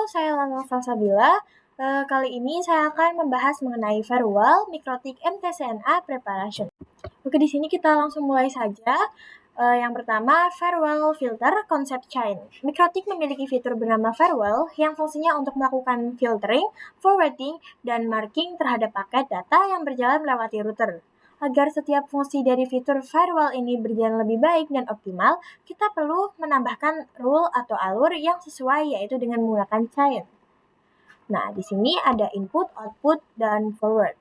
saya Lana Salsabila. Kali ini saya akan membahas mengenai firewall, mikrotik, MTCNA, preparation. Oke, di sini kita langsung mulai saja. Yang pertama, firewall filter konsep chain. Mikrotik memiliki fitur bernama firewall yang fungsinya untuk melakukan filtering, forwarding, dan marking terhadap paket data yang berjalan melewati router. Agar setiap fungsi dari fitur firewall ini berjalan lebih baik dan optimal, kita perlu menambahkan rule atau alur yang sesuai, yaitu dengan menggunakan chain. Nah, di sini ada input, output, dan forward.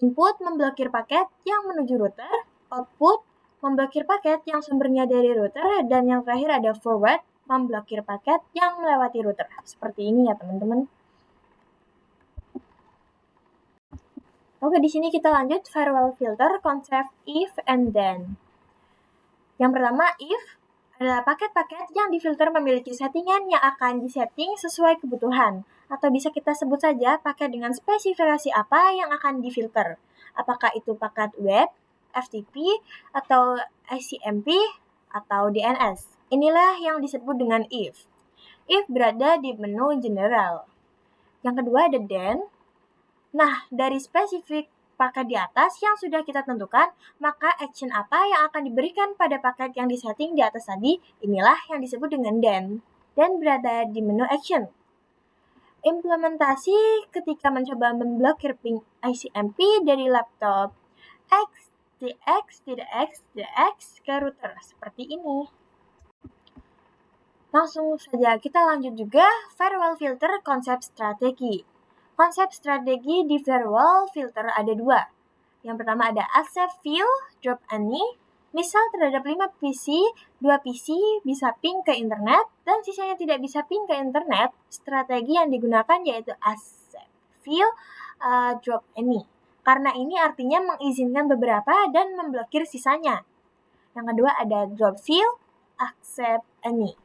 Input memblokir paket yang menuju router, output memblokir paket yang sumbernya dari router, dan yang terakhir ada forward memblokir paket yang melewati router. Seperti ini ya teman-teman. Oke, di sini kita lanjut firewall filter konsep if and then. Yang pertama, if adalah paket-paket yang difilter memiliki settingan yang akan disetting sesuai kebutuhan. Atau bisa kita sebut saja paket dengan spesifikasi apa yang akan difilter. Apakah itu paket web, FTP, atau ICMP, atau DNS. Inilah yang disebut dengan if. If berada di menu general. Yang kedua ada then. Nah, dari spesifik paket di atas yang sudah kita tentukan, maka action apa yang akan diberikan pada paket yang disetting di atas tadi, inilah yang disebut dengan then. Dan berada di menu action. Implementasi ketika mencoba memblokir ping ICMP dari laptop X, TX, tidak X, tidak X ke router. Seperti ini. Langsung saja kita lanjut juga firewall filter konsep strategi. Konsep strategi di firewall filter ada dua. Yang pertama ada accept view, drop any. Misal terhadap 5 PC, 2 PC bisa ping ke internet, dan sisanya tidak bisa ping ke internet. Strategi yang digunakan yaitu accept view, drop any. Karena ini artinya mengizinkan beberapa dan memblokir sisanya. Yang kedua ada drop view, accept any.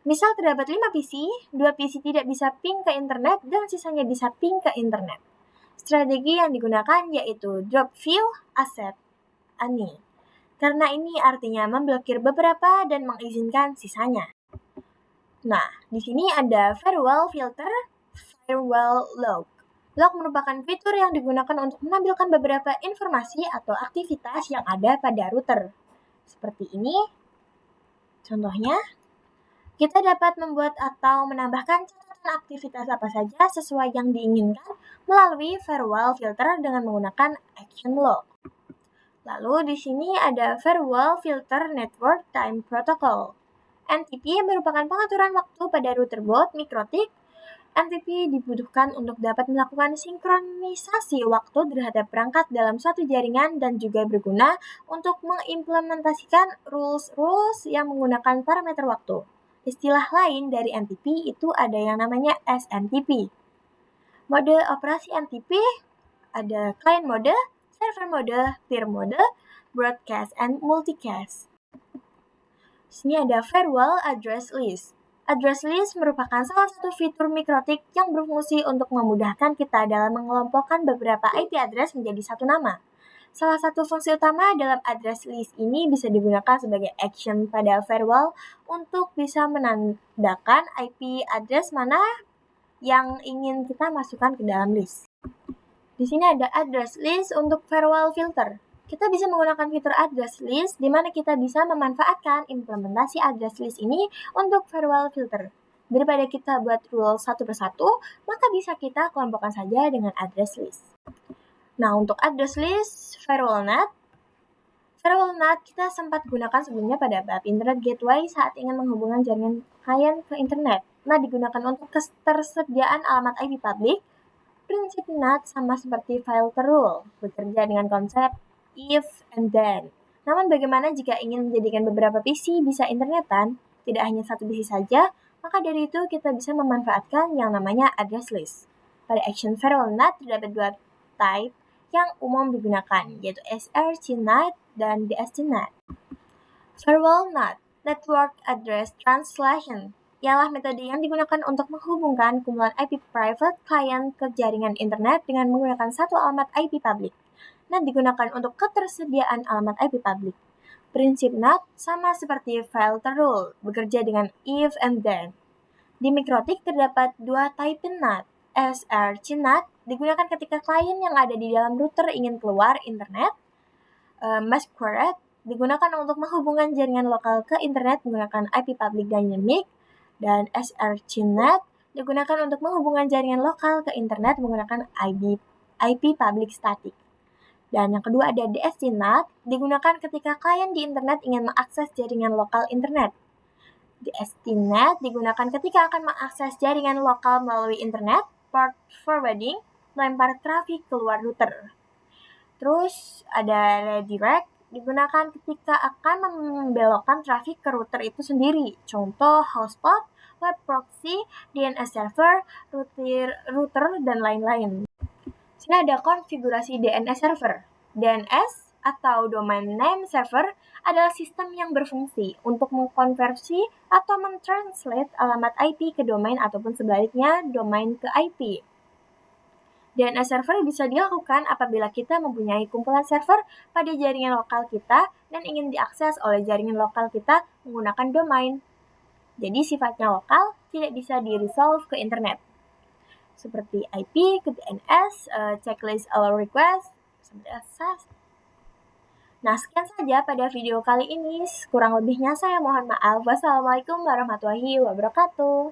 Misal terdapat 5 PC, 2 PC tidak bisa ping ke internet dan sisanya bisa ping ke internet. Strategi yang digunakan yaitu drop view, accept any. Karena ini artinya memblokir beberapa dan mengizinkan sisanya. Nah, di sini ada firewall filter, firewall log. Log merupakan fitur yang digunakan untuk menampilkan beberapa informasi atau aktivitas yang ada pada router. Seperti ini. Contohnya, kita dapat membuat atau menambahkan catatan aktivitas apa saja sesuai yang diinginkan melalui firewall filter dengan menggunakan action log. Lalu di sini ada firewall filter network time protocol. NTP merupakan pengaturan waktu pada router boot mikrotik. NTP dibutuhkan untuk dapat melakukan sinkronisasi waktu terhadap perangkat dalam suatu jaringan dan juga berguna untuk mengimplementasikan rules yang menggunakan parameter waktu. Istilah lain dari NTP itu ada yang namanya SNTP. Mode operasi NTP ada client mode, server mode, peer mode, broadcast, and multicast. Sini ada firewall address list. Address list merupakan salah satu fitur mikrotik yang berfungsi untuk memudahkan kita dalam mengelompokkan beberapa IP address menjadi satu nama. Salah satu fungsi utama dalam address list ini bisa digunakan sebagai action pada firewall untuk bisa menandakan IP address mana yang ingin kita masukkan ke dalam list. Di sini ada address list untuk firewall filter. Kita bisa menggunakan fitur address list di mana kita bisa memanfaatkan implementasi address list ini untuk firewall filter. Daripada kita buat rule satu persatu, maka bisa kita kelompokkan saja dengan address list. Nah, untuk address list firewall NAT kita sempat gunakan sebelumnya pada bab internet gateway saat ingin menghubungkan jaringan klien ke internet. Nah, digunakan untuk ketersediaan alamat IP public. Prinsip NAT sama seperti filter rule, bekerja dengan konsep if and then. Namun bagaimana jika ingin menjadikan beberapa PC bisa internetan, tidak hanya satu PC saja, maka dari itu kita bisa memanfaatkan yang namanya address list. Pada action firewall NAT terdapat dua type yang umum digunakan, yaitu SRC NAT dan DST NAT. Firewall NAT, Network Address Translation, ialah metode yang digunakan untuk menghubungkan kumpulan IP private client ke jaringan internet dengan menggunakan satu alamat IP public. NAT digunakan untuk ketersediaan alamat IP public. Prinsip NAT sama seperti filter rule, bekerja dengan if and then. Di Mikrotik terdapat dua type NAT. SRC NAT digunakan ketika klien yang ada di dalam router ingin keluar internet. Masquerade digunakan untuk menghubungkan jaringan lokal ke internet menggunakan IP public dynamic. Dan SRC-NAT digunakan untuk menghubungkan jaringan lokal ke internet menggunakan IP public static. Dan yang kedua ada DSC-NAT, digunakan ketika klien di internet ingin mengakses jaringan lokal internet. DST-NAT digunakan ketika akan mengakses jaringan lokal melalui internet, port forwarding, melempar trafik keluar router. Terus ada redirect, digunakan ketika akan membelokkan trafik ke router itu sendiri. Contoh hotspot, web proxy, DNS server, router, dan lain-lain. Sini ada konfigurasi DNS server. DNS atau Domain Name Server adalah sistem yang berfungsi untuk mengkonversi atau mentranslate alamat IP ke domain ataupun sebaliknya domain ke IP. DNS server bisa dilakukan apabila kita mempunyai kumpulan server pada jaringan lokal kita dan ingin diakses oleh jaringan lokal kita menggunakan domain. Jadi sifatnya lokal, tidak bisa di-resolve ke internet. Seperti IP ke DNS, checklist allow request, Nah, sekian saja pada video kali ini. Kurang lebihnya saya mohon maaf. Wassalamualaikum warahmatullahi wabarakatuh.